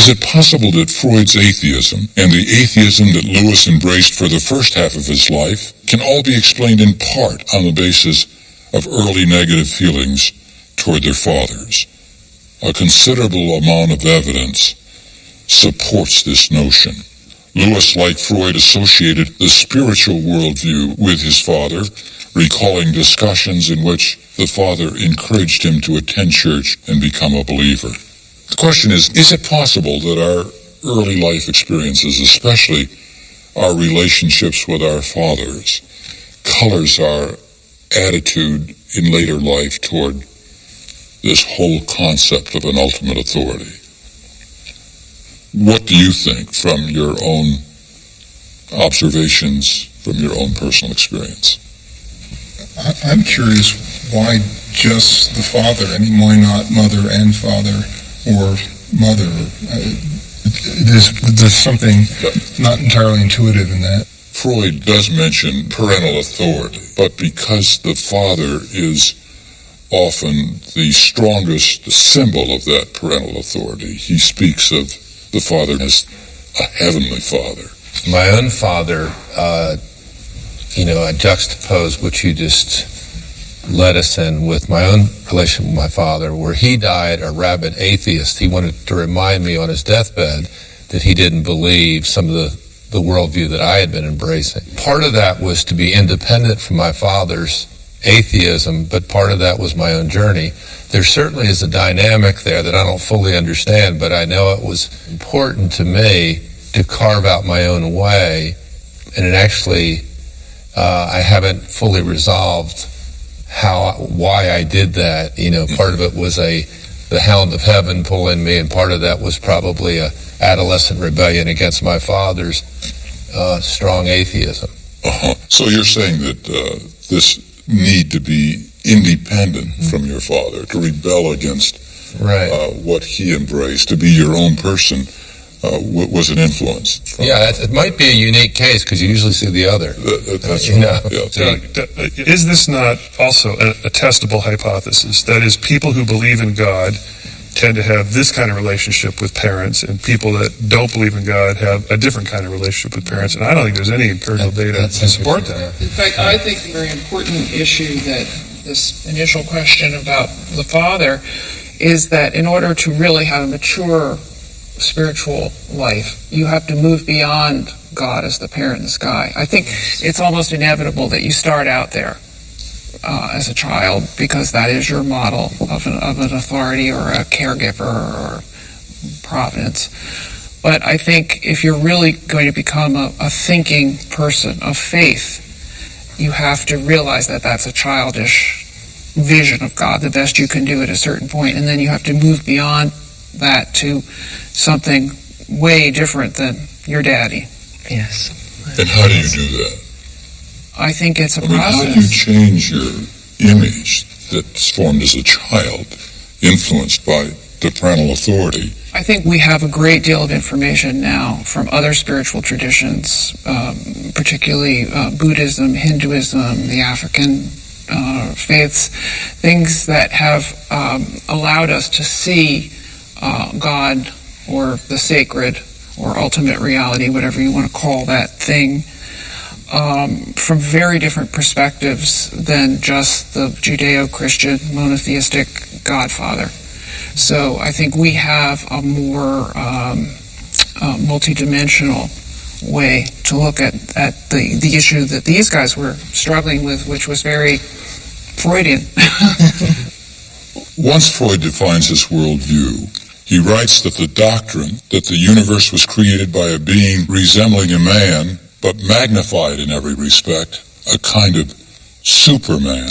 Is it possible that Freud's atheism and the atheism that Lewis embraced for the first half of his life can all be explained in part on the basis of early negative feelings toward their fathers? A considerable amount of evidence supports this notion. Lewis, like Freud, associated the spiritual worldview with his father, recalling discussions in which the father encouraged him to attend church and become a believer. The question is it possible that our early life experiences, especially our relationships with our fathers, colors our attitude in later life toward this whole concept of an ultimate authority? What do you think from your own observations, from your own personal experience? I'm curious why just the father, and why not mother and father or mother? There's something not entirely intuitive in that. Freud does mention parental authority, but because the father is often the strongest symbol of that parental authority, he speaks of the father as a heavenly father. My own father, I juxtapose what you just led us in with my own relation with my father, where he died a rabid atheist. He wanted to remind me on his deathbed that he didn't believe some of the worldview that I had been embracing. Part of that was to be independent from my father's atheism, but part of that was my own journey. There certainly is a dynamic there that I don't fully understand, but I know it was important to me to carve out my own way, and it actually, I haven't fully resolved why I did that. Part of it was the hound of heaven pulling me, and part of that was probably a adolescent rebellion against my father's strong atheism. So you're saying that this need to be independent from your father, to rebel against what he embraced, to be your own person, was an influence. It might be a unique case because you usually see the other. That's right. Yeah. So, is this not also a testable hypothesis? That is, people who believe in God tend to have this kind of relationship with parents, and people that don't believe in God have a different kind of relationship with parents. And I don't think there's any empirical data to support that. In fact, I think the very important issue that this initial question about the father is that in order to really have a mature spiritual life, you have to move beyond God as the parent in the sky. I think it's almost inevitable that you start out there as a child, because that is your model of an authority or a caregiver or providence. But I think if you're really going to become a thinking person of faith, you have to realize that that's a childish vision of God, the best you can do at a certain point, and then you have to move beyond that to something way different than your daddy. Yes. And how do you do that? I think it's a process. How do you change your image that's formed as a child, influenced by the parental authority? I think we have a great deal of information now from other spiritual traditions, particularly Buddhism, Hinduism, the African faiths, things that have allowed us to see God or the sacred or ultimate reality, whatever you want to call that thing, from very different perspectives than just the Judeo-Christian monotheistic Godfather. So I think we have a more multidimensional way to look at the issue that these guys were struggling with, which was very Freudian. Once Freud defines his worldview, he writes that the doctrine that the universe was created by a being resembling a man, but magnified in every respect, a kind of Superman,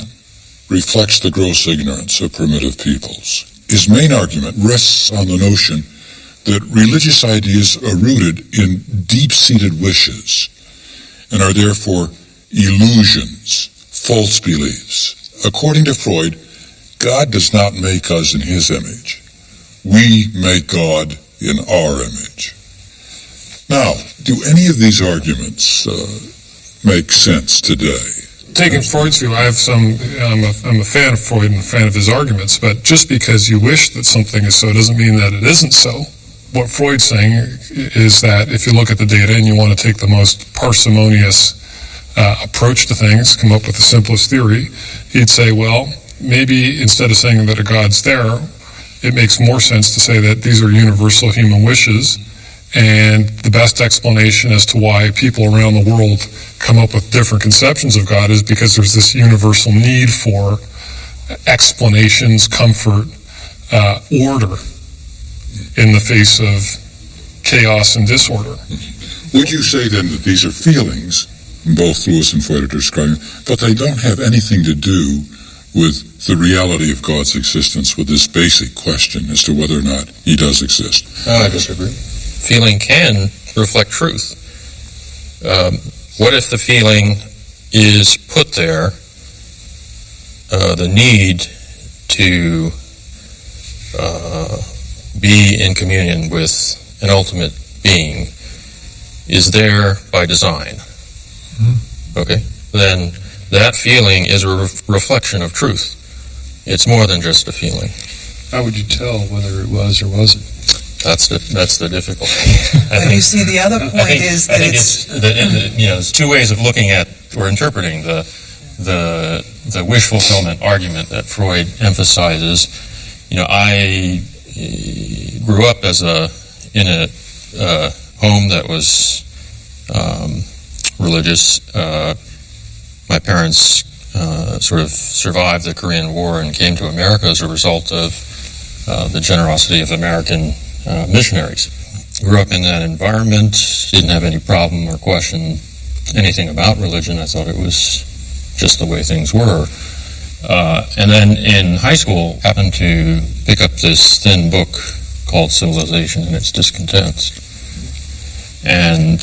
reflects the gross ignorance of primitive peoples. His main argument rests on the notion that religious ideas are rooted in deep-seated wishes and are therefore illusions, false beliefs. According to Freud, God does not make us in his image. We make God in our image. Now, do any of these arguments make sense today? Taking Freud's view, I'm a fan of Freud and a fan of his arguments, but just because you wish that something is so doesn't mean that it isn't so. what Freud's saying is that if you look at the data and you want to take the most parsimonious approach to things, come up with the simplest theory, he'd say, well, maybe instead of saying that a God's there, it makes more sense to say that these are universal human wishes, and the best explanation as to why people around the world come up with different conceptions of God is because there's this universal need for explanations, comfort, order in the face of chaos and disorder. Would you say then that these are feelings, both Lewis and Freud are describing, but they don't have anything to do with the reality of God's existence, with this basic question as to whether or not he does exist? I disagree. Feeling can reflect truth. What if the feeling is put there, the need to be in communion with an ultimate being is there by design? Okay, then that feeling is a reflection of truth. It's more than just a feeling. How would you tell whether it was or wasn't? That's the difficulty. But you see, the other point is that there's two ways of looking at or interpreting the wish fulfillment argument that Freud emphasizes. I grew up in a home that was religious. My parents sort of survived the Korean War and came to America as a result of the generosity of American missionaries. Grew up in that environment, didn't have any problem or question anything about religion. I thought it was just the way things were. And then in high school, happened to pick up this thin book called Civilization and Its Discontents. And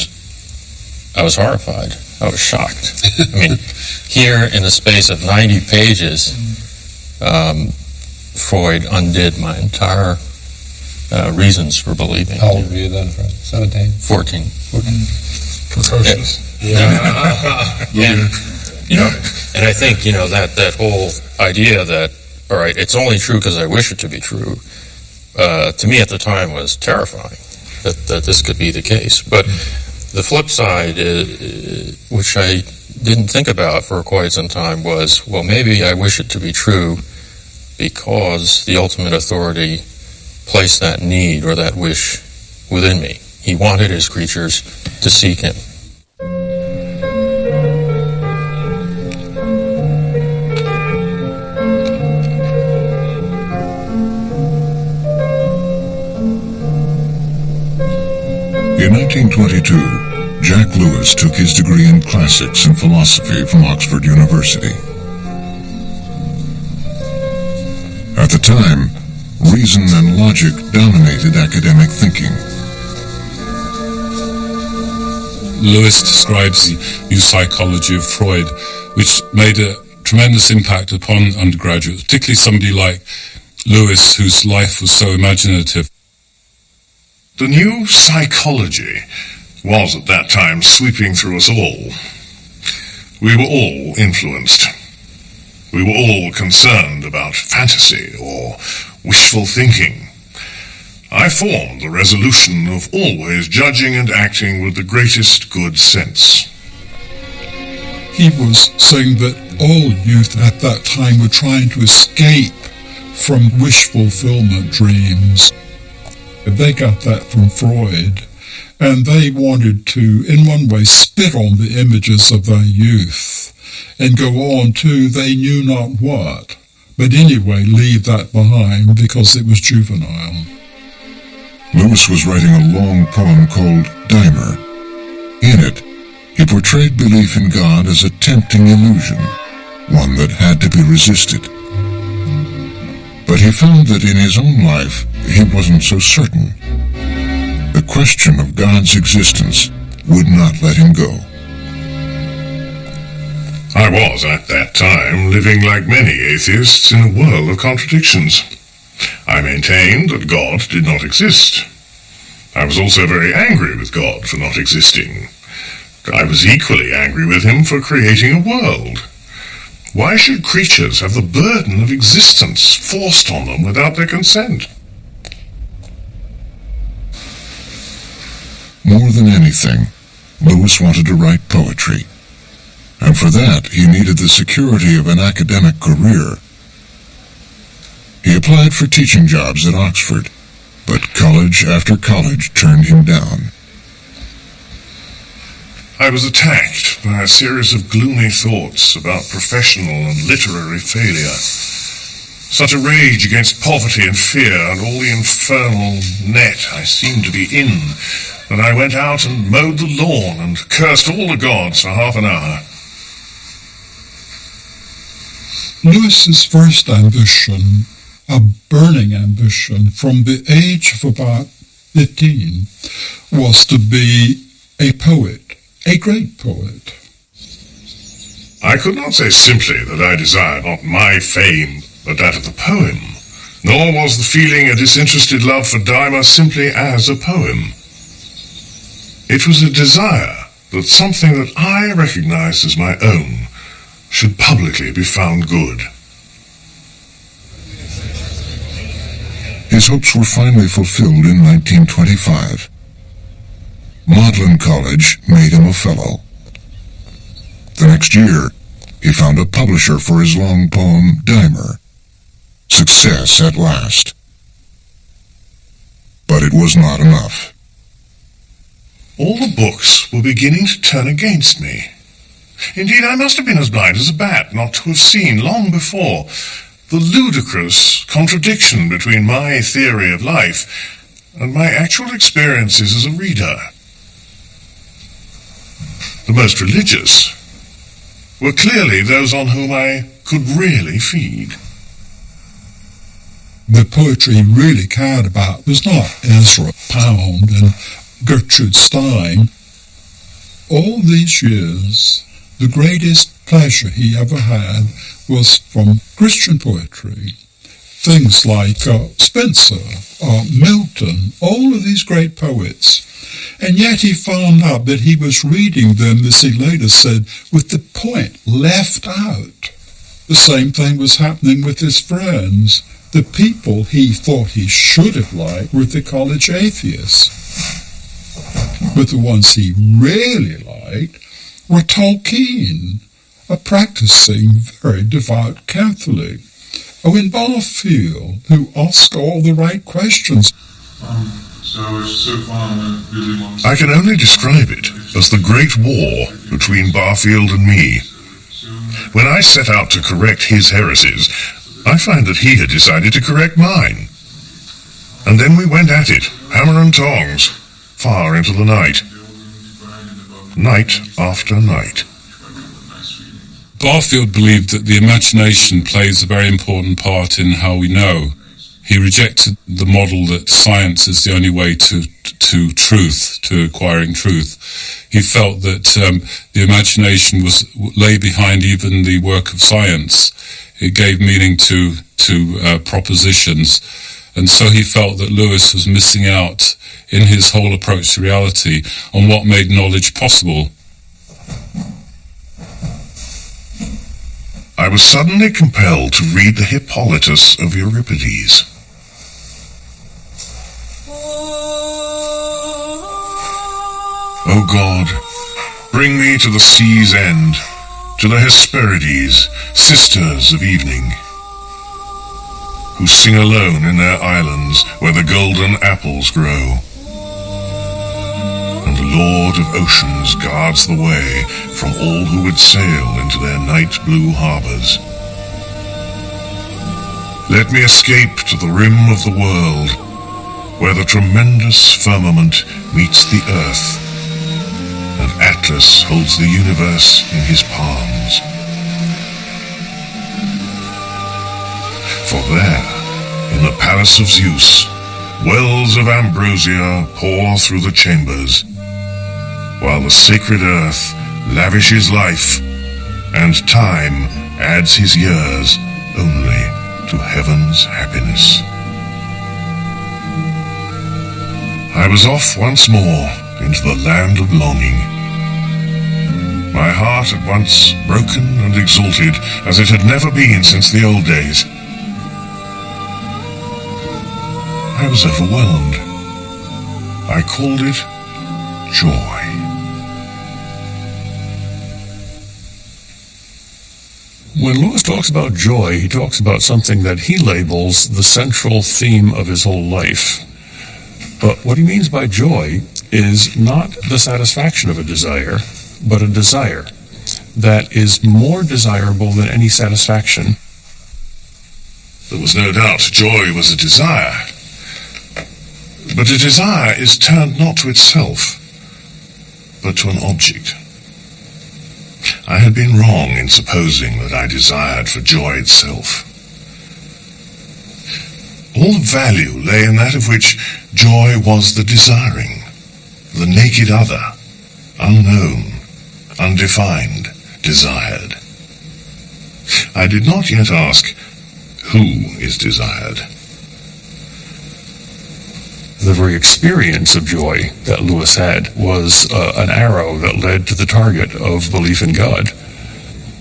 I was horrified. I was shocked. I mean, here in the space of 90 pages, Freud undid my entire reasons for believing. How old were you then, Fred? 17? 14. Precocious. And I think, that whole idea that, all right, it's only true because I wish it to be true, to me at the time was terrifying, that this could be the case. But the flip side, which I didn't think about for quite some time, was, well, maybe I wish it to be true because the ultimate authority placed that need or that wish within me. He wanted his creatures to seek him. In 1922, Jack Lewis took his degree in classics and philosophy from Oxford University. At the time, reason and logic dominated academic thinking. Lewis describes the new psychology of Freud, which made a tremendous impact upon undergraduates, particularly somebody like Lewis, whose life was so imaginative. The new psychology was at that time sweeping through us all. We were all influenced. We were all concerned about fantasy or wishful thinking. I formed the resolution of always judging and acting with the greatest good sense. He was saying that all youth at that time were trying to escape from wish fulfillment dreams. They got that from Freud, and they wanted to, in one way, spit on the images of their youth and go on to they knew not what, but anyway leave that behind because it was juvenile. Lewis was writing a long poem called Dimer. In it, he portrayed belief in God as a tempting illusion, one that had to be resisted. But he found that in his own life, he wasn't so certain. The question of God's existence would not let him go. I was, at that time, living like many atheists in a world of contradictions. I maintained that God did not exist. I was also very angry with God for not existing. I was equally angry with him for creating a world. Why should creatures have the burden of existence forced on them without their consent? More than anything, Lewis wanted to write poetry, and for that he needed the security of an academic career. He applied for teaching jobs at Oxford, but college after college turned him down. I was attacked by a series of gloomy thoughts about professional and literary failure. Such a rage against poverty and fear and all the infernal net I seemed to be in that I went out and mowed the lawn and cursed all the gods for half an hour. Lewis's first ambition, a burning ambition from the age of about 15, was to be a poet, a great poet. I could not say simply that I desired not my fame, but that of the poem, nor was the feeling a disinterested love for Dymer simply as a poem. It was a desire that something that I recognized as my own should publicly be found good. His hopes were finally fulfilled in 1925. Magdalen College made him a fellow. The next year, he found a publisher for his long poem, Dymer. Success at last. But it was not enough. All the books were beginning to turn against me. Indeed, I must have been as blind as a bat not to have seen long before the ludicrous contradiction between my theory of life and my actual experiences as a reader. The most religious were clearly those on whom I could really feed. The poetry he really cared about was not Ezra Pound and Gertrude Stein. All these years, the greatest pleasure he ever had was from Christian poetry. Things like Spencer, Milton, all of these great poets. And yet he found out that he was reading them, as he later said, with the point left out. The same thing was happening with his friends. The people he thought he should have liked were the college atheists. But the ones he really liked were Tolkien, a practicing, very devout Catholic, Owen Barfield, who asked all the right questions. I can only describe it as the Great War between Barfield and me. When I set out to correct his heresies, I find that he had decided to correct mine. And then we went at it, hammer and tongs, far into the night. Night after night. Barfield believed that the imagination plays a very important part in how we know. He rejected the model that science is the only way to truth, to acquiring truth. He felt that the imagination lay behind even the work of science. It gave meaning to propositions. And so he felt that Lewis was missing out in his whole approach to reality on what made knowledge possible. I was suddenly compelled to read the Hippolytus of Euripides. O God, bring me to the sea's end, to the Hesperides, sisters of evening, who sing alone in their islands where the golden apples grow. And the Lord of oceans guards the way from all who would sail into their night-blue harbors. Let me escape to the rim of the world, where the tremendous firmament meets the earth, and Atlas holds the universe in his palms. For there, in the palace of Zeus, wells of ambrosia pour through the chambers, while the sacred earth lavishes life, and time adds his years only to heaven's happiness. I was off once more into the land of longing, my heart at once broken and exalted as it had never been since the old days. I was overwhelmed. I called it joy. When Lewis talks about joy, he talks about something that he labels the central theme of his whole life. But what he means by joy is not the satisfaction of a desire, but a desire that is more desirable than any satisfaction. There was no doubt joy was a desire. But a desire is turned not to itself, but to an object. I had been wrong in supposing that I desired for joy itself. All the value lay in that of which joy was the desiring, the naked other, unknown, undefined, desired. I did not yet ask, who is desired? The very experience of joy that Lewis had was an arrow that led to the target of belief in God.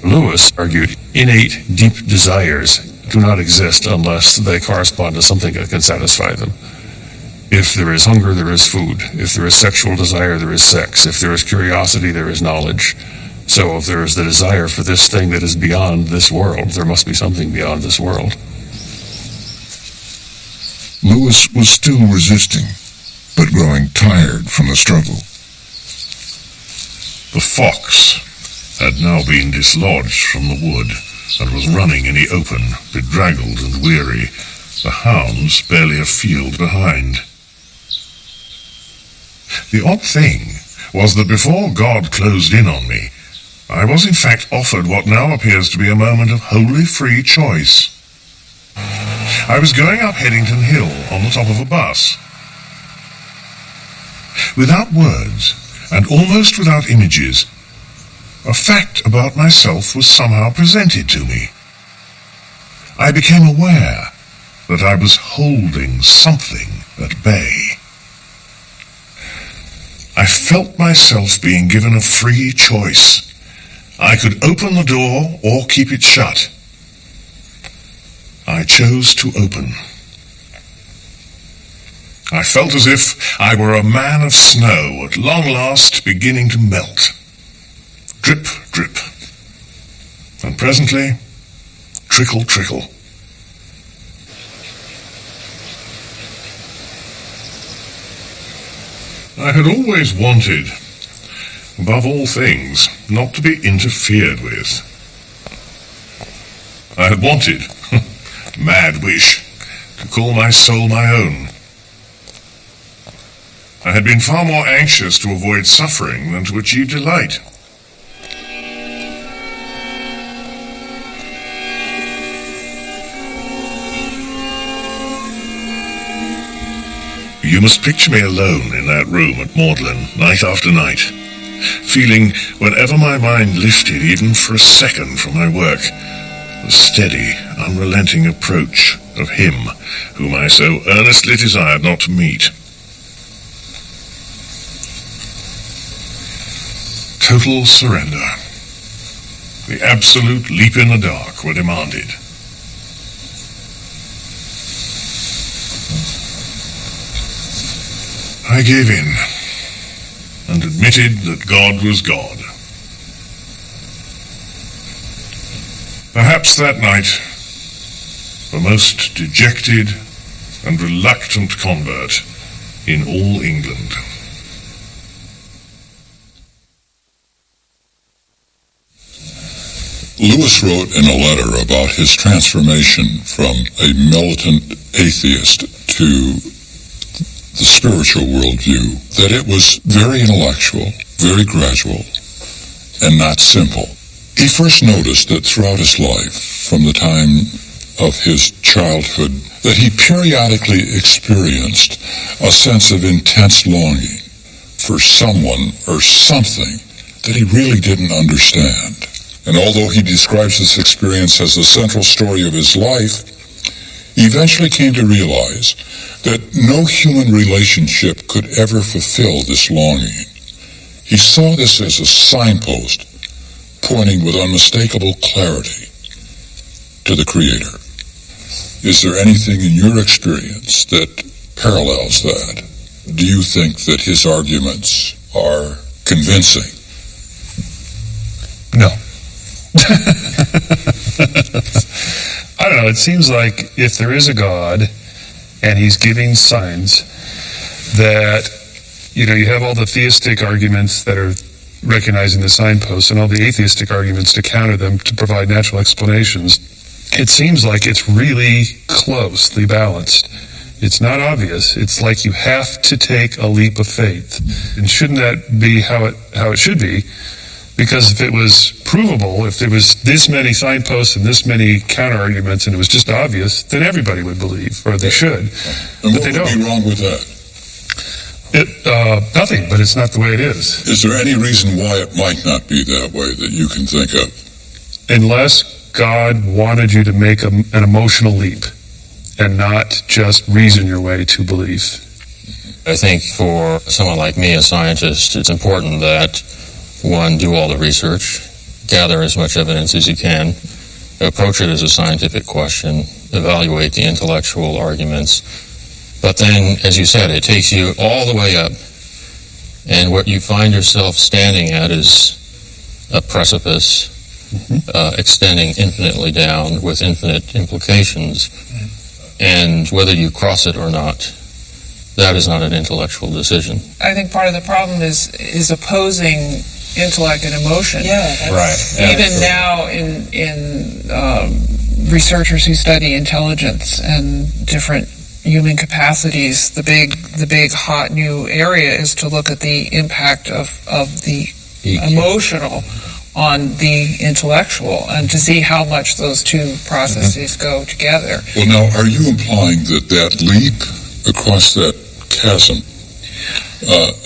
Lewis argued innate, deep desires do not exist unless they correspond to something that can satisfy them. If there is hunger, there is food. If there is sexual desire, there is sex. If there is curiosity, there is knowledge. So if there is the desire for this thing that is beyond this world, there must be something beyond this world. Lewis was still resisting, but growing tired from the struggle. The fox had now been dislodged from the wood and was running in the open, bedraggled and weary, the hounds barely a field behind. The odd thing was that before God closed in on me, I was in fact offered what now appears to be a moment of wholly free choice. I was going up Headington Hill on the top of a bus. Without words, and almost without images, a fact about myself was somehow presented to me. I became aware that I was holding something at bay. I felt myself being given a free choice. I could open the door or keep it shut. I chose to open. I felt as if I were a man of snow at long last beginning to melt. Drip, drip. And presently, trickle, trickle. I had always wanted, above all things, not to be interfered with. I had wanted, mad wish, to call my soul my own. I had been far more anxious to avoid suffering than to achieve delight. You must picture me alone in that room at Magdalen, night after night, feeling, whenever my mind lifted even for a second from my work, the steady, unrelenting approach of him whom I so earnestly desired not to meet. Total surrender. The absolute leap in the dark were demanded. I gave in and admitted that God was God. Perhaps that night, the most dejected and reluctant convert in all England. Lewis wrote in a letter about his transformation from a militant atheist to the spiritual worldview that it was very intellectual, very gradual, and not simple. He first noticed that throughout his life, from the time of his childhood, that he periodically experienced a sense of intense longing for someone or something that he really didn't understand. And although he describes this experience as the central story of his life, he eventually came to realize that no human relationship could ever fulfill this longing. He saw this as a signpost pointing with unmistakable clarity to the Creator. Is there anything in your experience that parallels that? Do you think that his arguments are convincing. No. I don't know. It seems like if there is a God and he's giving signs that, you have all the theistic arguments that are recognizing the signposts and all the atheistic arguments to counter them to provide natural explanations. It seems like it's really closely balanced. It's not obvious. It's like you have to take a leap of faith. And shouldn't that be how it should be? Because if it was provable, if there was this many signposts and this many counter-arguments and it was just obvious, then everybody would believe, or they should. And but what they would don't. be wrong with that? Nothing, but it's not the way it is. Is there any reason why it might not be that way that you can think of? Unless God wanted you to make an emotional leap and not just reason your way to belief. I think for someone like me, a scientist, it's important that one, do all the research, gather as much evidence as you can, approach it as a scientific question, evaluate the intellectual arguments. But then, as you said, it takes you all the way up. And what you find yourself standing at is a precipice, extending infinitely down with infinite implications. And whether you cross it or not, that is not an intellectual decision. I think part of the problem is opposing intellect and emotion. Yeah, Right. Even now in researchers who study intelligence and different human capacities, the big hot new area is to look at the impact of the emotional on the intellectual and to see how much those two processes go together. Well, now, are you implying that leap across that chasm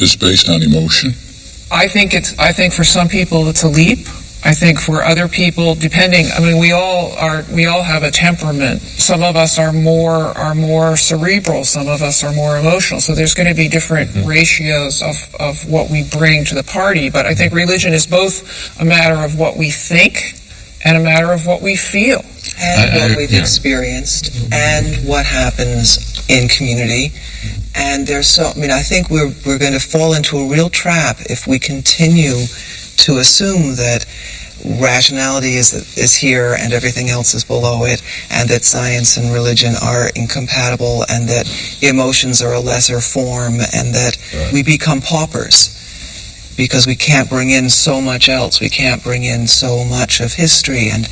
is based on emotion? I think for some people it's a leap. I think for other people, we all have a temperament. Some of us are more cerebral. Some of us are more emotional. So there's going to be different ratios of what we bring to the party. But I think religion is both a matter of what we think and a matter of what we feel. And what we've experienced and what happens in community. And I think we're going to fall into a real trap if we continue to assume that rationality is here and everything else is below it, and that science and religion are incompatible, and that emotions are a lesser form, and that we become paupers because we can't bring in so much else. We can't bring in so much of history and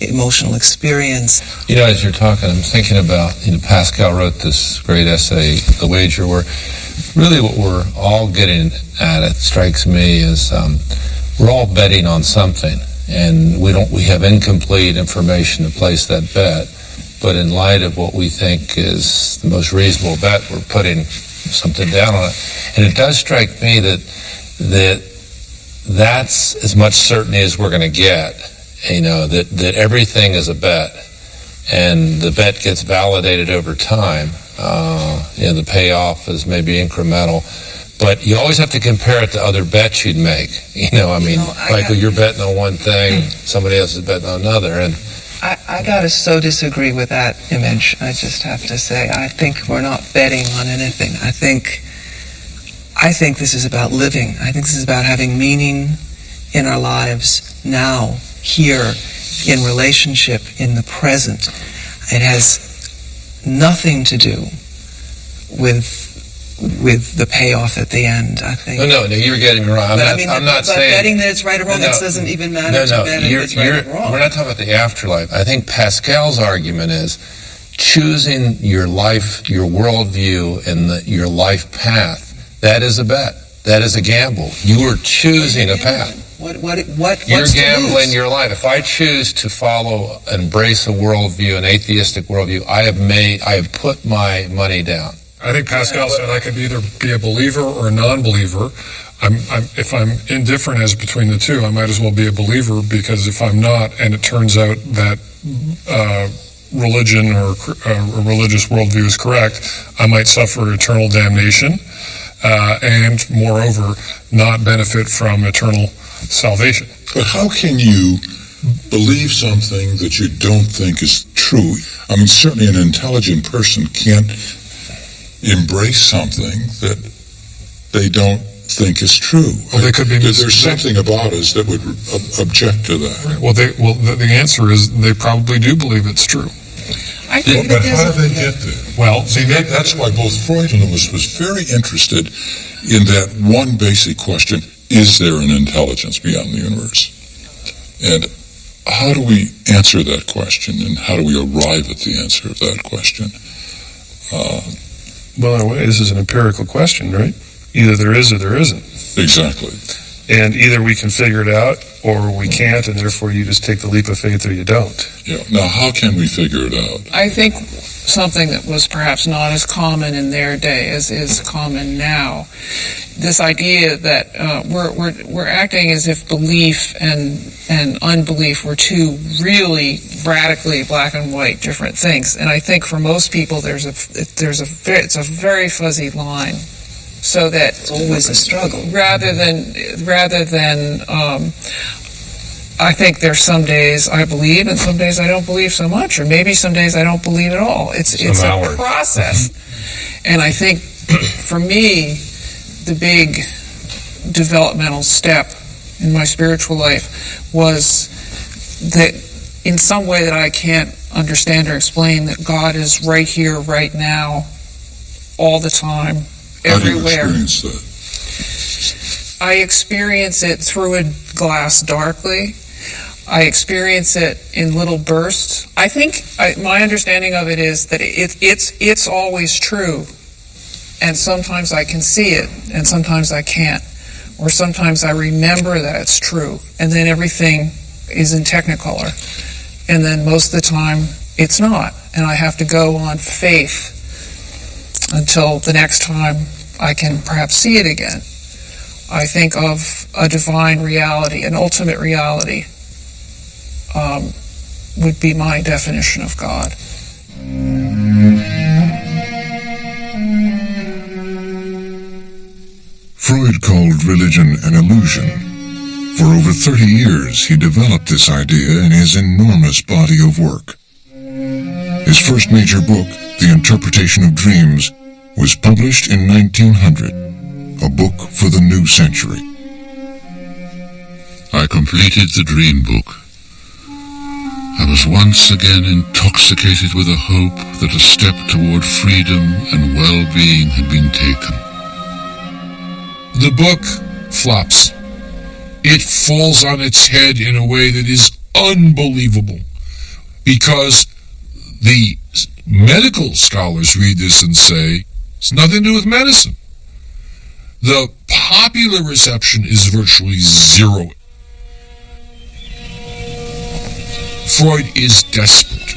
emotional experience. As you're talking, I'm thinking about, Pascal wrote this great essay, The Wager, where really what we're all getting at, it strikes me, is we're all betting on something, and we have incomplete information to place that bet. But in light of what we think is the most reasonable bet, we're putting something down on it. And it does strike me that's as much certainty as we're going to get. That everything is a bet, and the bet gets validated over time. The payoff is maybe incremental. But you always have to compare it to other bets you'd make. You're betting on one thing, somebody else is betting on another. And I gotta so disagree with that image. I just have to say, I think we're not betting on anything. I think this is about living. I think this is about having meaning in our lives now, here, in relationship, in the present. It has nothing to do with the payoff at the end, I think. No, you're getting me wrong. I'm not saying betting that it's right or wrong, it doesn't even matter to bet if it's right or wrong. We're not talking about the afterlife. I think Pascal's argument is choosing your life, your worldview, and your life path. That is a bet. That is a gamble. You are choosing a path. You're gambling your life. If I choose to embrace a worldview, an atheistic worldview, I have put my money down. I think Pascal said I could either be a believer or a non-believer. If I'm indifferent as between the two, I might as well be a believer, because if I'm not, and it turns out that religion or a religious worldview is correct, I might suffer eternal damnation, and moreover, not benefit from eternal salvation. But how can you believe something that you don't think is true? Certainly an intelligent person can't embrace something that they don't think is true. Well, they could be There's something about us that would object to that. Right. Well, the answer is they probably do believe it's true. I think But how do they get there? Well, See, that's why both Freud and Lewis was very interested in that one basic question: is there an intelligence beyond the universe? And how do we answer that question, and how do we arrive at the answer of that question? Well, in a way, this is an empirical question, right? Either there is or there isn't. Exactly. And either we can figure it out or we can't, and therefore you just take the leap of faith or you don't. Yeah. Now, how can we figure it out? I think something that was perhaps not as common in their day as is common now. This idea that we're acting as if belief and unbelief were two really radically black and white different things. And I think for most people it's a very fuzzy line. So that It's always a struggle. Rather than I think there's some days I believe and some days I don't believe so much, or maybe some days I don't believe at all. It's a process. And I think for me, the big developmental step in my spiritual life was that in some way that I can't understand or explain, that God is right here, right now, all the time, everywhere. How do you experience that? I experience it through a glass darkly. I experience it in little bursts. I think my understanding of it is that it's always true, and sometimes I can see it, and sometimes I can't, or sometimes I remember that it's true, and then everything is in Technicolor, and then most of the time it's not, and I have to go on faith until the next time I can perhaps see it again. I think of a divine reality, an ultimate reality, would be my definition of God. Freud called religion an illusion. For over 30 years, he developed this idea in his enormous body of work. His first major book, The Interpretation of Dreams, was published in 1900, a book for the new century. I completed the dream book. I was once again intoxicated with a hope that a step toward freedom and well-being had been taken. The book flops. It falls on its head in a way that is unbelievable, because the medical scholars read this and say, it's nothing to do with medicine. The popular reception is virtually zero. Freud is desperate.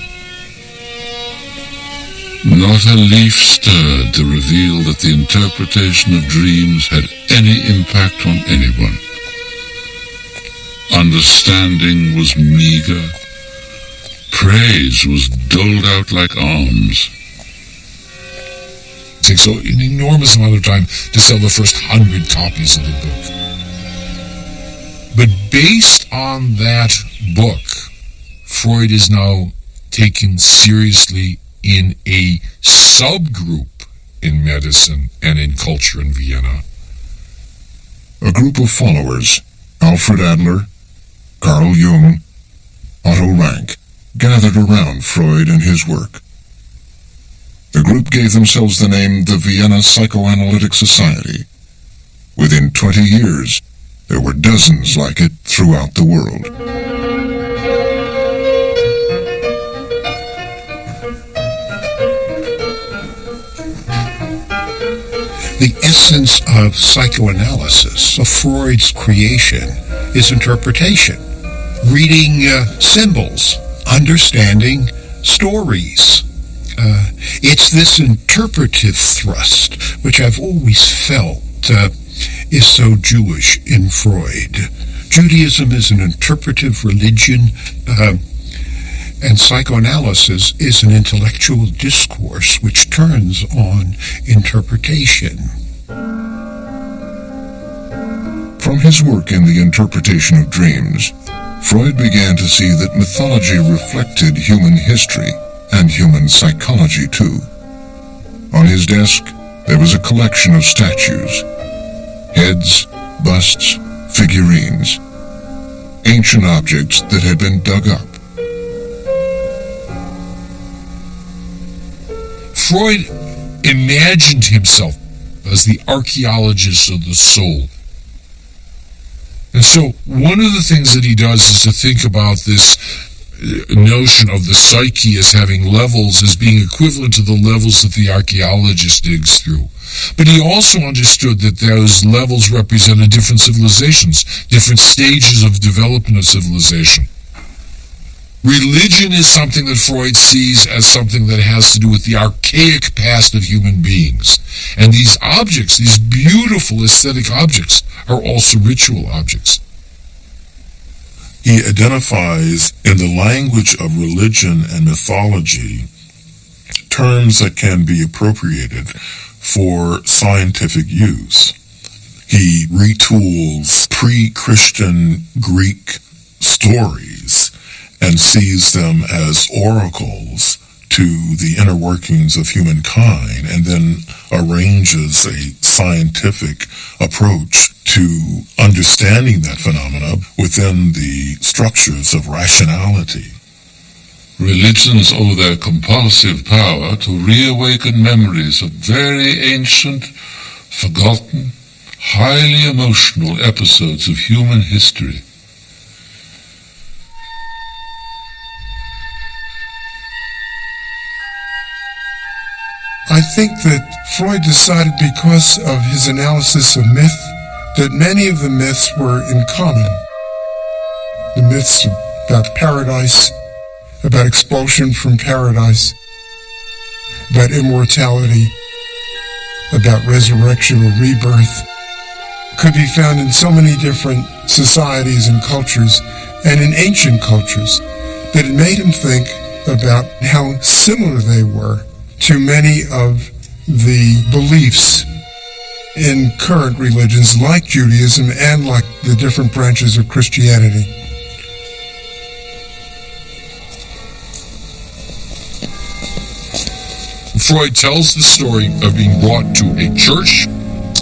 Not a leaf stirred to reveal that the interpretation of dreams had any impact on anyone. Understanding was meager. Praise was doled out like alms. It takes an enormous amount of time to sell the first 100 copies of the book. But based on that book, Freud is now taken seriously in a subgroup in medicine and in culture in Vienna. A group of followers, Alfred Adler, Carl Jung, Otto Rank, gathered around Freud and his work. The group gave themselves the name the Vienna Psychoanalytic Society. Within 20 years, there were dozens like it throughout the world. The essence of psychoanalysis, of Freud's creation, is interpretation. Reading symbols, understanding stories. It's this interpretive thrust, which I've always felt is so Jewish in Freud. Judaism is an interpretive religion, and psychoanalysis is an intellectual discourse which turns on interpretation. From his work in The Interpretation of Dreams, Freud began to see that mythology reflected human history and human psychology too. On his desk, there was a collection of statues. Heads, busts, figurines. Ancient objects that had been dug up. Freud imagined himself as the archaeologist of the soul. And so one of the things that he does is to think about this notion of the psyche as having levels, as being equivalent to the levels that the archaeologist digs through. But he also understood that those levels represented different civilizations, different stages of development of civilization. Religion is something that Freud sees as something that has to do with the archaic past of human beings. And these objects, these beautiful aesthetic objects, are also ritual objects. He identifies in the language of religion and mythology terms that can be appropriated for scientific use. He retools pre-Christian Greek stories and sees them as oracles to the inner workings of humankind, and then arranges a scientific approach to understanding that phenomena within the structures of rationality. Religions owe their compulsive power to reawaken memories of very ancient, forgotten, highly emotional episodes of human history. I think that Freud decided, because of his analysis of myth, that many of the myths were in common. The myths about paradise, about expulsion from paradise, about immortality, about resurrection or rebirth, could be found in so many different societies and cultures, and in ancient cultures, that it made him think about how similar they were to many of the beliefs in current religions like Judaism and like the different branches of Christianity. Freud tells the story of being brought to a church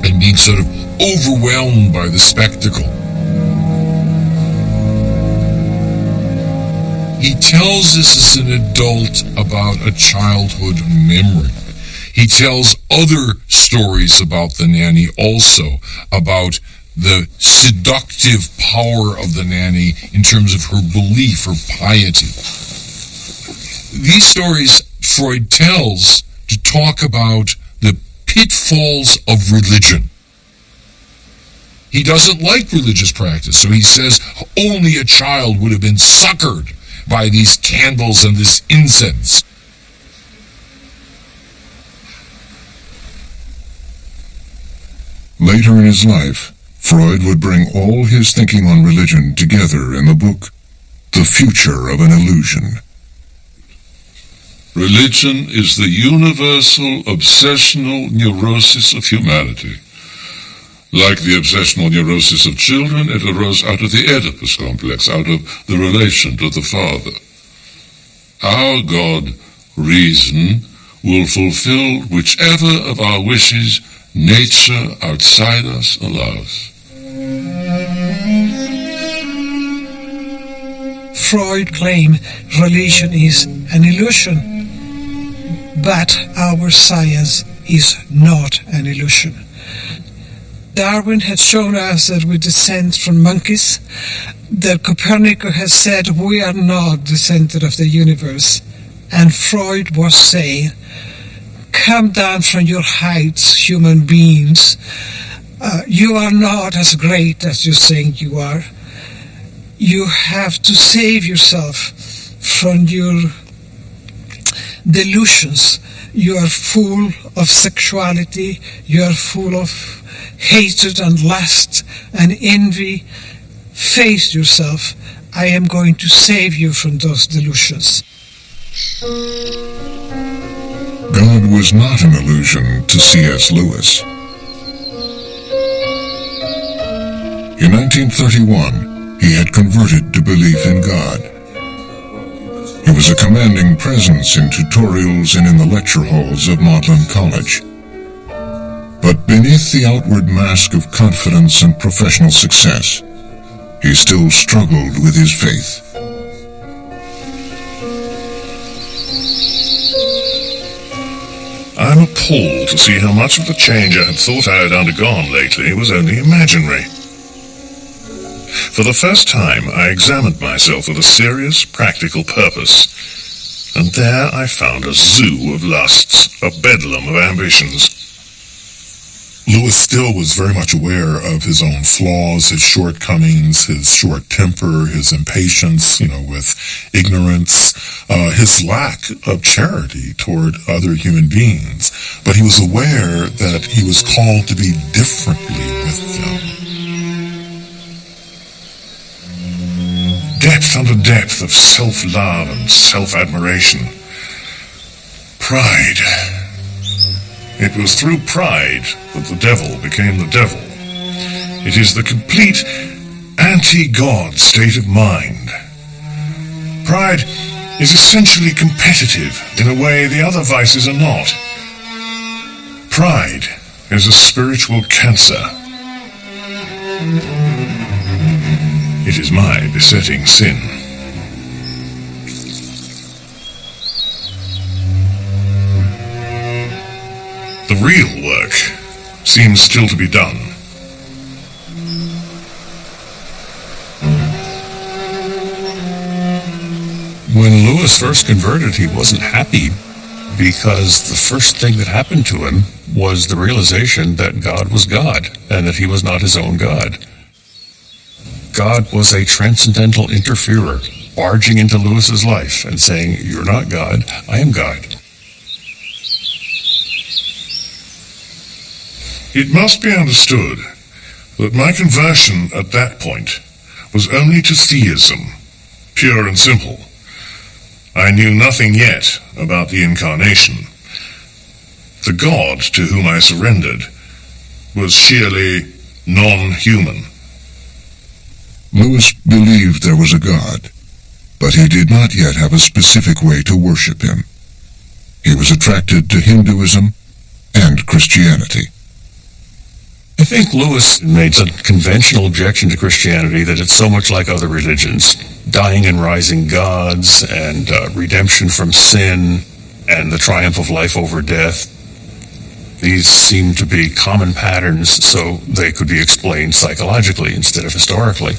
and being sort of overwhelmed by the spectacle. He tells this as an adult about a childhood memory. He tells other stories about the nanny also, about the seductive power of the nanny in terms of her belief, her piety. These stories Freud tells to talk about the pitfalls of religion. He doesn't like religious practice, so he says only a child would have been suckered by these candles and this incense. Later in his life, Freud would bring all his thinking on religion together in the book, The Future of an Illusion. Religion is the universal obsessional neurosis of humanity. Like the obsessional neurosis of children, it arose out of the Oedipus complex, out of the relation to the father. Our God, reason, will fulfill whichever of our wishes nature outside us allows. Freud claimed religion is an illusion, but our science is not an illusion. Darwin had shown us that we descend from monkeys, that Copernicus has said we are not the center of the universe, and Freud was saying, come down from your heights, human beings. You are not as great as you think you are. You have to save yourself from your delusions. You are full of sexuality, you are full of hatred and lust and envy. Face yourself. I am going to save you from those delusions. God was not an illusion to C.S. Lewis. In 1931, he had converted to belief in God. He was a commanding presence in tutorials and in the lecture halls of Magdalen College. But But beneath the outward mask of confidence and professional success, he still struggled with his faith. I'm appalled to see how much of the change I had thought I had undergone lately was only imaginary. For the first time, I examined myself with a serious, practical purpose, and there I found a zoo of lusts, a bedlam of ambitions. Lewis still was very much aware of his own flaws, his shortcomings, his short temper, his impatience, with ignorance, his lack of charity toward other human beings. But he was aware that he was called to be differently with them. Depth under depth of self-love and self-admiration. Pride. It was through pride that the devil became the devil. It is the complete anti-God state of mind. Pride is essentially competitive in a way the other vices are not. Pride is a spiritual cancer. It is my besetting sin. The real work seems still to be done. When Lewis first converted, he wasn't happy because the first thing that happened to him was the realization that God was God and that he was not his own God. God was a transcendental interferer, barging into Lewis's life and saying, "You're not God, I am God." It must be understood that my conversion at that point was only to theism, pure and simple. I knew nothing yet about the incarnation. The God to whom I surrendered was sheerly non-human. Lewis believed there was a God, but he did not yet have a specific way to worship him. He was attracted to Hinduism and Christianity. I think Lewis made a conventional objection to Christianity that it's so much like other religions. Dying and rising gods, and redemption from sin, and the triumph of life over death. These seem to be common patterns, so they could be explained psychologically instead of historically.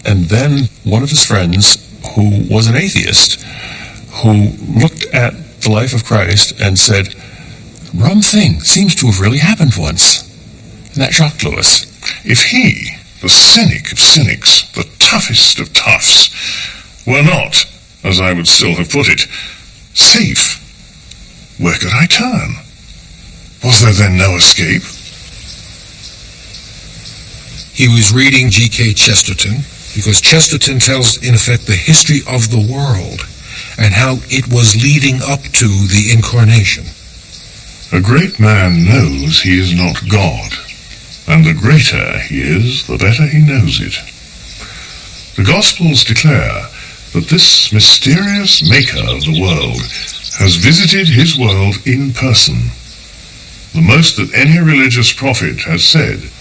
And then one of his friends, who was an atheist, who looked at the life of Christ and said, "Rum thing seems to have really happened once." And that shocked Lewis. If he, the cynic of cynics, the toughest of toughs, were not, as I would still have put it, safe, where could I turn? Was there then no escape? He was reading G.K. Chesterton, because Chesterton tells, in effect, the history of the world and how it was leading up to the incarnation. A great man knows he is not God, and the greater he is, the better he knows it. The Gospels declare that this mysterious maker of the world has visited his world in person. The most that any religious prophet has said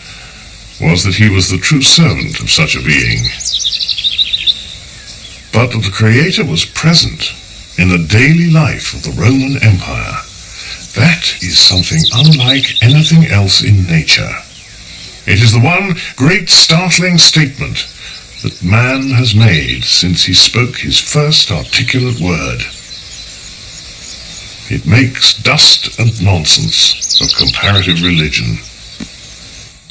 was that he was the true servant of such a being. But that the Creator was present in the daily life of the Roman Empire, that is something unlike anything else in nature. It is the one great startling statement that man has made since he spoke his first articulate word. It makes dust and nonsense of comparative religion.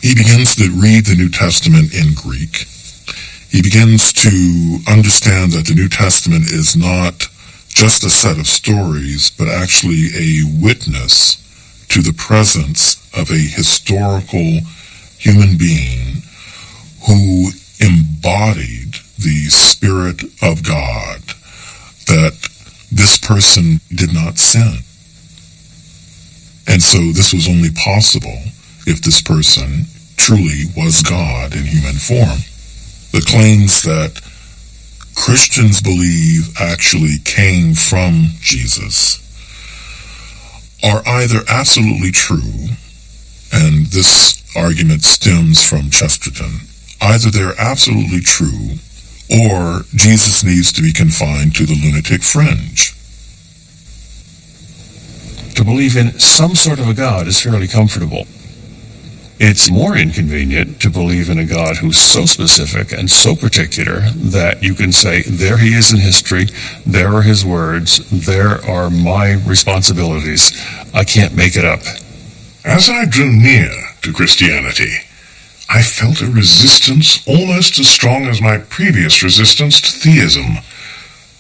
He begins to read the New Testament in Greek. He begins to understand that the New Testament is not just a set of stories, but actually a witness to the presence of a historical human being who embodied the Spirit of God, that this person did not sin. And so this was only possible if this person truly was God in human form. The claims that Christians believe actually came from Jesus are either absolutely true and this argument stems from Chesterton. Either they're absolutely true, or Jesus needs to be confined to the lunatic fringe. To believe in some sort of a God is fairly comfortable. It's more inconvenient to believe in a God who's so specific and so particular that you can say, there he is in history, there are his words, there are my responsibilities. I can't make it up. As I drew near to Christianity, I felt a resistance almost as strong as my previous resistance to theism.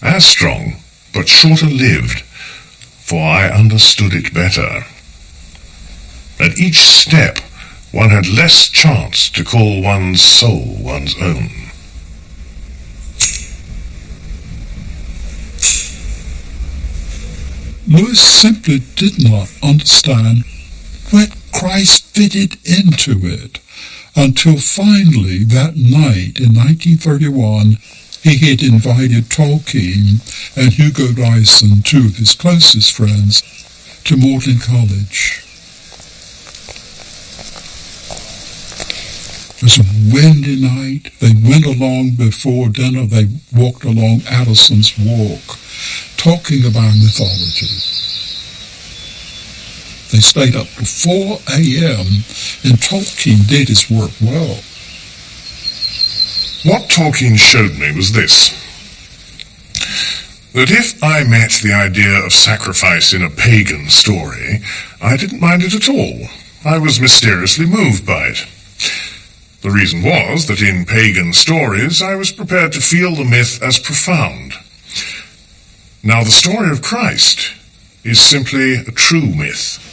As strong, but shorter-lived, for I understood it better. At each step, one had less chance to call one's soul one's own. Lewis simply did not understand where Christ fitted into it until finally that night in 1931 he had invited Tolkien and Hugo Dyson, two of his closest friends, to Morton College. It was a windy night. They went along before dinner. They walked along Addison's Walk, talking about mythology. They stayed up to 4 a.m., and Tolkien did his work well. What Tolkien showed me was this: that if I met the idea of sacrifice in a pagan story, I didn't mind it at all. I was mysteriously moved by it. The reason was that in pagan stories I was prepared to feel the myth as profound. Now the story of Christ is simply a true myth.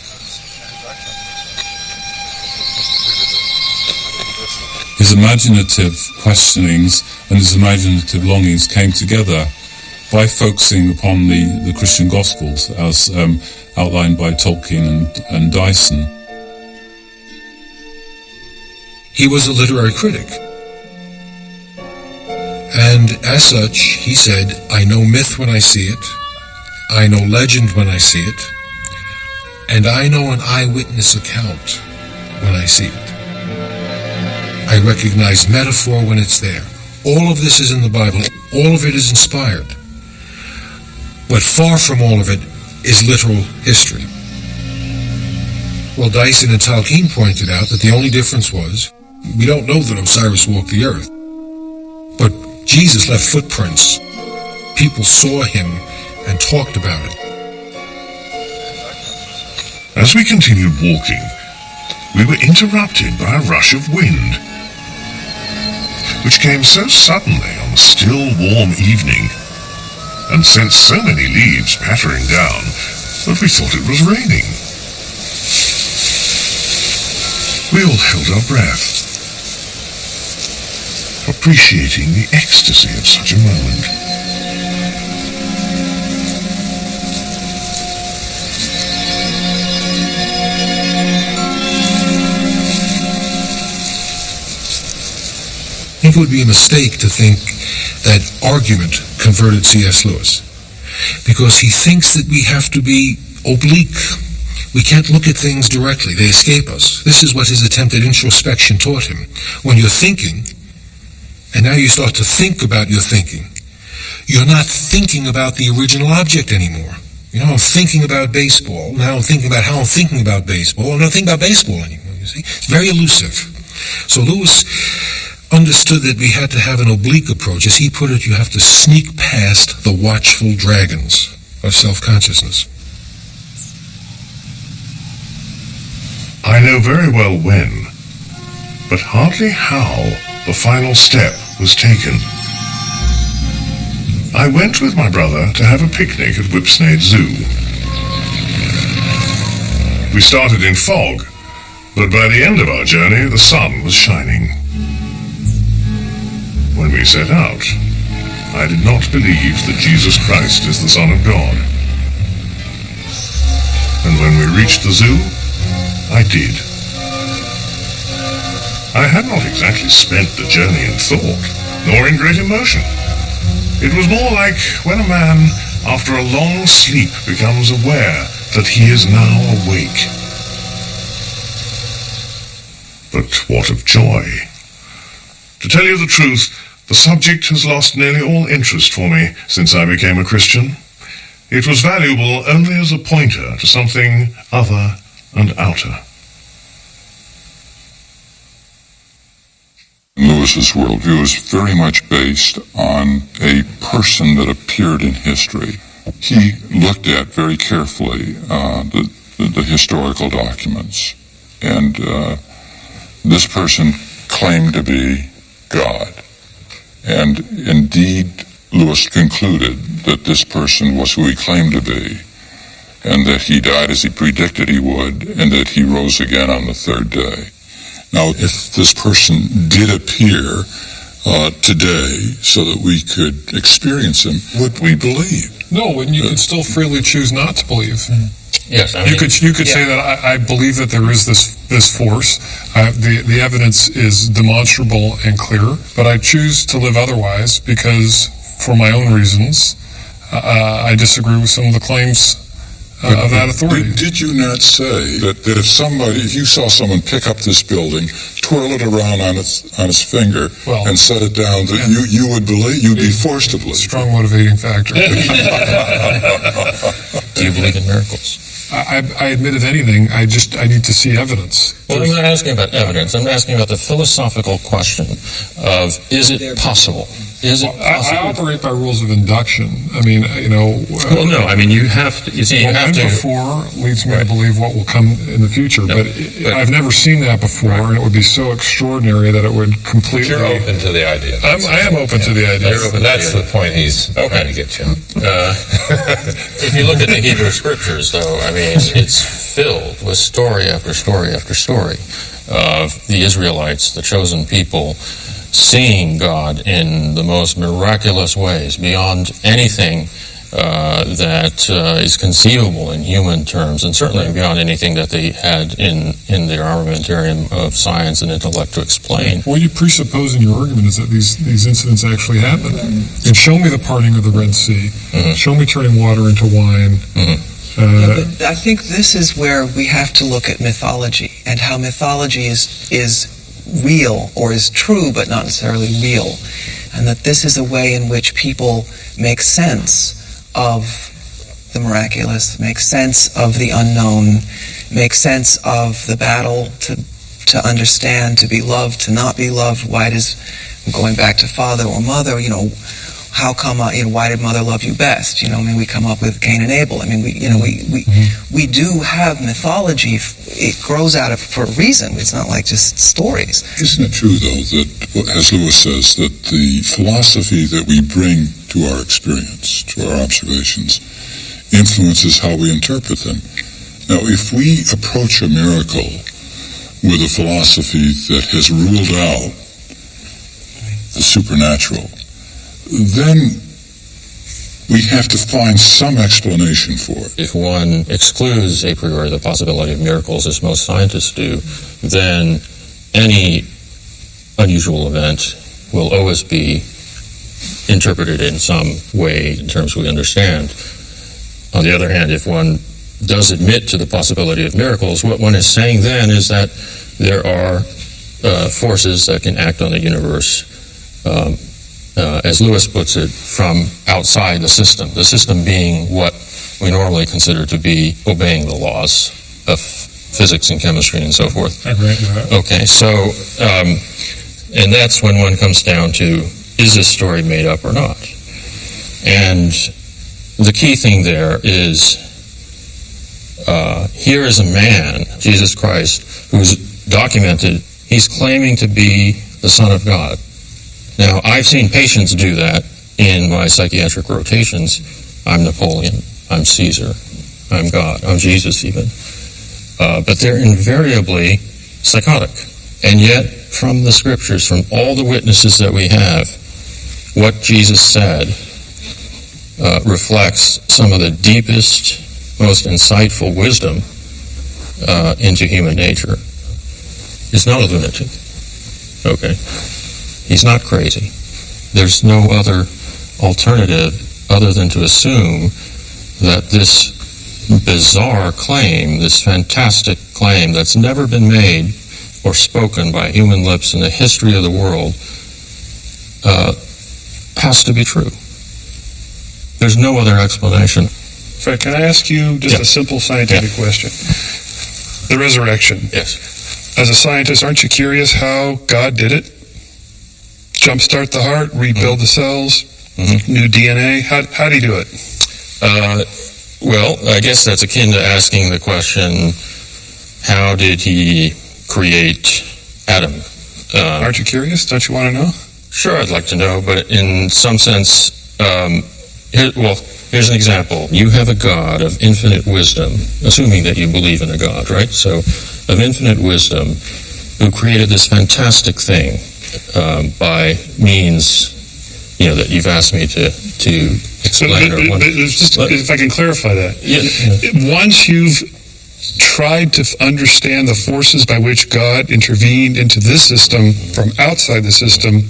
His imaginative questionings and his imaginative longings came together by focusing upon the Christian Gospels as outlined by Tolkien and Dyson. He was a literary critic. And as such, he said, I know myth when I see it, I know legend when I see it, and I know an eyewitness account when I see it. I recognize metaphor when it's there. All of this is in the Bible. All of it is inspired. But far from all of it is literal history. Well, Dyson and Tolkien pointed out that the only difference was, we don't know that Osiris walked the earth, but Jesus left footprints. People saw him and talked about it. As we continued walking, we were interrupted by a rush of wind, which came so suddenly on a still, warm evening, and sent so many leaves pattering down that we thought it was raining. We all held our breath, appreciating the ecstasy of such a moment. I think it would be a mistake to think that argument converted C.S. Lewis, because he thinks that we have to be oblique. We can't look at things directly. They escape us. This is what his attempt at introspection taught him. When you're thinking, and now you start to think about your thinking, you're not thinking about the original object anymore. You know, I'm thinking about baseball. Now I'm thinking about how I'm thinking about baseball. I'm not thinking about baseball anymore, you see. It's very elusive. So Lewis understood that we had to have an oblique approach. As he put it, you have to sneak past the watchful dragons of self-consciousness. I know very well when, but hardly how, the final step was taken. I went with my brother to have a picnic at Whipsnade Zoo. We started in fog, but by the end of our journey the sun was shining. When we set out, I did not believe that Jesus Christ is the Son of God. And when we reached the zoo, I did. I had not exactly spent the journey in thought, nor in great emotion. It was more like when a man, after a long sleep, becomes aware that he is now awake. But what of joy? To tell you the truth, the subject has lost nearly all interest for me since I became a Christian. It was valuable only as a pointer to something other and outer. Lewis's worldview is very much based on a person that appeared in history. He looked at very carefully the historical documents, and this person claimed to be God. And indeed, Lewis concluded that this person was who he claimed to be, and that he died as he predicted he would, and that he rose again on the third day. Now, if this person did appear today so that we could experience him, would we believe? No, and you could still freely choose not to believe. Yes, you could say that I believe that there is this force. The evidence is demonstrable and clear, but I choose to live otherwise because, for my own reasons, I disagree with some of the claims of that authority. Did you not say that if you saw someone pick up this building, twirl it around on its finger, and set it down, that you would believe, you'd be forced to believe? Strong motivating factor. Do you believe in miracles? I admit, if anything, I need to see evidence. Well, I'm not asking about evidence. I'm asking about the philosophical question of, is it possible? Is it possible? I operate by rules of induction. I mean, well, no. I mean, you have to. You see, you have to. Before leads me to believe what will come in the future, but I've never seen that before, and it would be so extraordinary that it would completely. You're open to the idea. I am open to the idea. That's the point he's trying to get to. If you look at the Hebrew Scriptures, though, I mean, it's filled with story after story after story of the Israelites, the chosen people, seeing God in the most miraculous ways, beyond anything that is conceivable in human terms, and certainly beyond anything that they had in their armamentarium of science and intellect to explain. What you presuppose in your argument is that these incidents actually happened. And show me the parting of the Red Sea. Show me turning water into wine. But I think this is where we have to look at mythology, and how mythology is real, or is true but not necessarily real, and that this is a way in which people make sense of the miraculous, make sense of the unknown, make sense of the battle to understand, to be loved, to not be loved. Why does, going back to father or mother, how come, why did mother love you best? We come up with Cain and Abel. I mean, we do have mythology. It grows out of for a reason. It's not like just stories. Isn't it true, though, that, as Lewis says, that the philosophy that we bring to our experience, to our observations, influences how we interpret them? Now, if we approach a miracle with a philosophy that has ruled out the supernatural, then we have to find some explanation for it. If one excludes a priori the possibility of miracles, as most scientists do, then any unusual event will always be interpreted in some way in terms we understand. On the other hand, if one does admit to the possibility of miracles, what one is saying then is that there are forces that can act on the universe, as Lewis puts it, from outside the system being what we normally consider to be obeying the laws of physics and chemistry and so forth. I grant you that. Okay, so, and that's when one comes down to, is this story made up or not? And the key thing there is, here is a man, Jesus Christ, who's documented, he's claiming to be the Son of God. Now, I've seen patients do that in my psychiatric rotations. I'm Napoleon, I'm Caesar, I'm God, I'm Jesus even. But they're invariably psychotic. And yet, from the scriptures, from all the witnesses that we have, what Jesus said reflects some of the deepest, most insightful wisdom into human nature. He's not a lunatic. Okay? He's not crazy. There's no other alternative other than to assume that this bizarre claim, this fantastic claim that's never been made or spoken by human lips in the history of the world has to be true. There's no other explanation. Fred, can I ask you just a simple scientific question? The resurrection. Yes. As a scientist, aren't you curious how God did it? Jumpstart the heart, rebuild the cells, new DNA. How do you do it? Well, I guess that's akin to asking the question, how did he create Adam? Aren't you curious? Don't you want to know? Sure, I'd like to know, but in some sense, here's an example. You have a God of infinite wisdom, assuming that you believe in a God, right? So, of infinite wisdom, who created this fantastic thing by means, that you've asked me to explain. If I can clarify that. Once you've tried to understand the forces by which God intervened into this system from outside the system,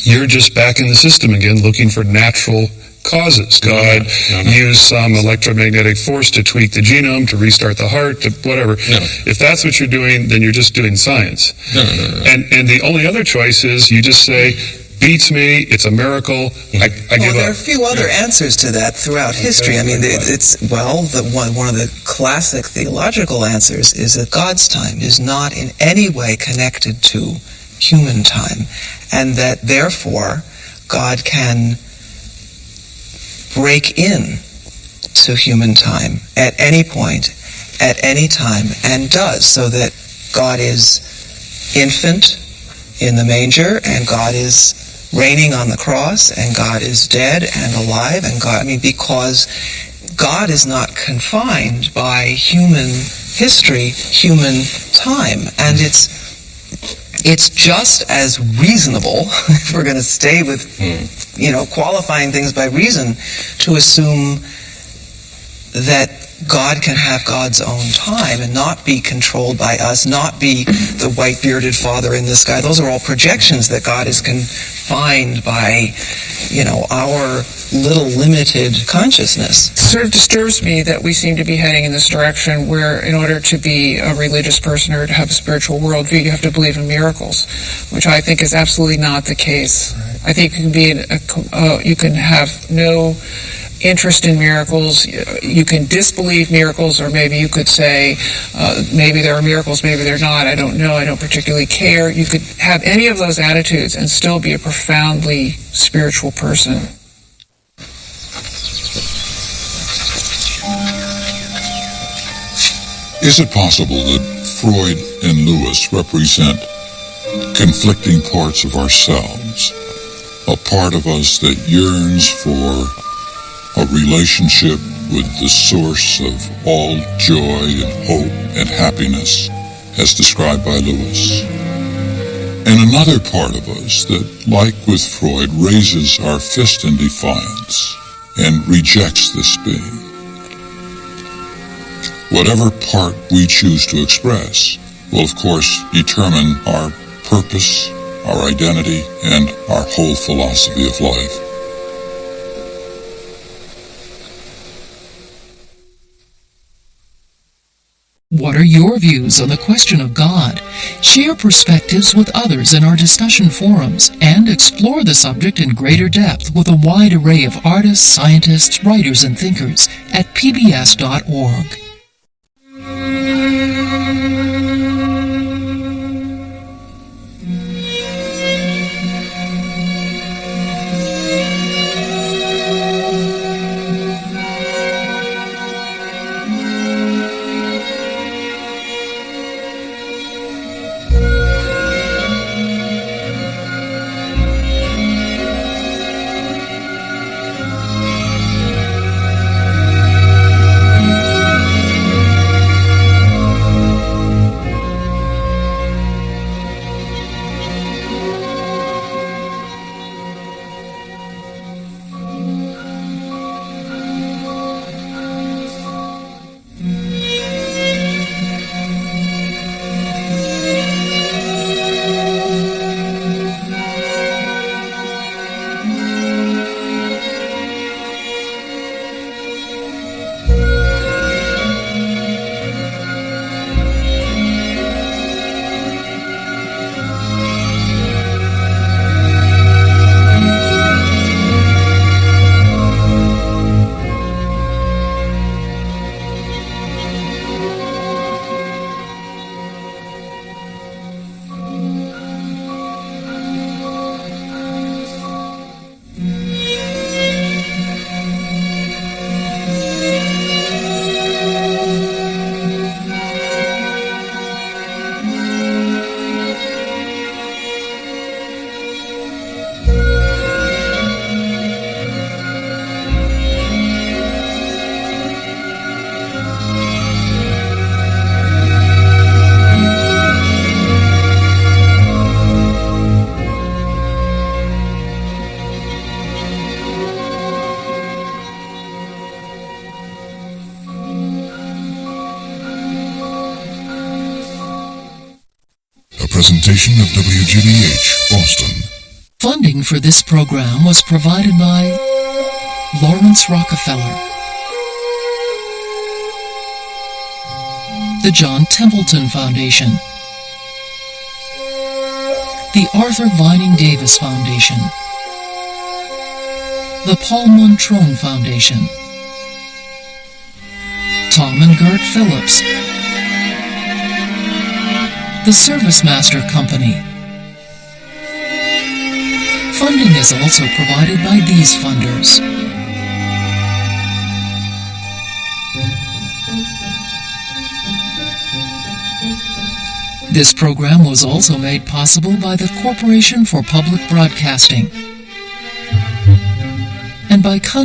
you're just back in the system again looking for natural causes. God used some electromagnetic force to tweak the genome, to restart the heart, to whatever. If that's what you're doing, then you're just doing science. And the only other choice is you just say, beats me, it's a miracle, I give up. There are a few other answers to that throughout history. I mean, one of the classic theological answers is that God's time is not in any way connected to human time, and that therefore God can break in to human time at any point, at any time, and does, so that God is infant in the manger, and God is reigning on the cross, and God is dead and alive, and because God is not confined by human history, human time, and it's just as reasonable, if we're going to stay with, qualifying things by reason, to assume that God can have God's own time and not be controlled by us, not be the white-bearded father in the sky. Those are all projections that God is confined by, our little limited consciousness. It sort of disturbs me that we seem to be heading in this direction where in order to be a religious person or to have a spiritual worldview, you have to believe in miracles, which I think is absolutely not the case. I think you can have no interest in miracles. You can disbelieve miracles, or maybe you could say maybe there are miracles, maybe they're not, I don't know, I don't particularly care. You could have any of those attitudes and still be a profoundly spiritual person. Is it possible that Freud and Lewis represent conflicting parts of ourselves? A part of us that yearns for a relationship with the source of all joy and hope and happiness, as described by Lewis. And another part of us that, like with Freud, raises our fist in defiance and rejects this being. Whatever part we choose to express will, of course, determine our purpose, our identity, and our whole philosophy of life. What are your views on the question of God? Share perspectives with others in our discussion forums and explore the subject in greater depth with a wide array of artists, scientists, writers, and thinkers at pbs.org. presentation of WGBH, Boston. Funding for this program was provided by Lawrence Rockefeller, the John Templeton Foundation, the Arthur Vining Davis Foundation, the Paul Montrone Foundation, Tom and Gert Phillips, the Service Master Company. Funding is also provided by these funders: This program was also made possible by the Corporation for Public Broadcasting and by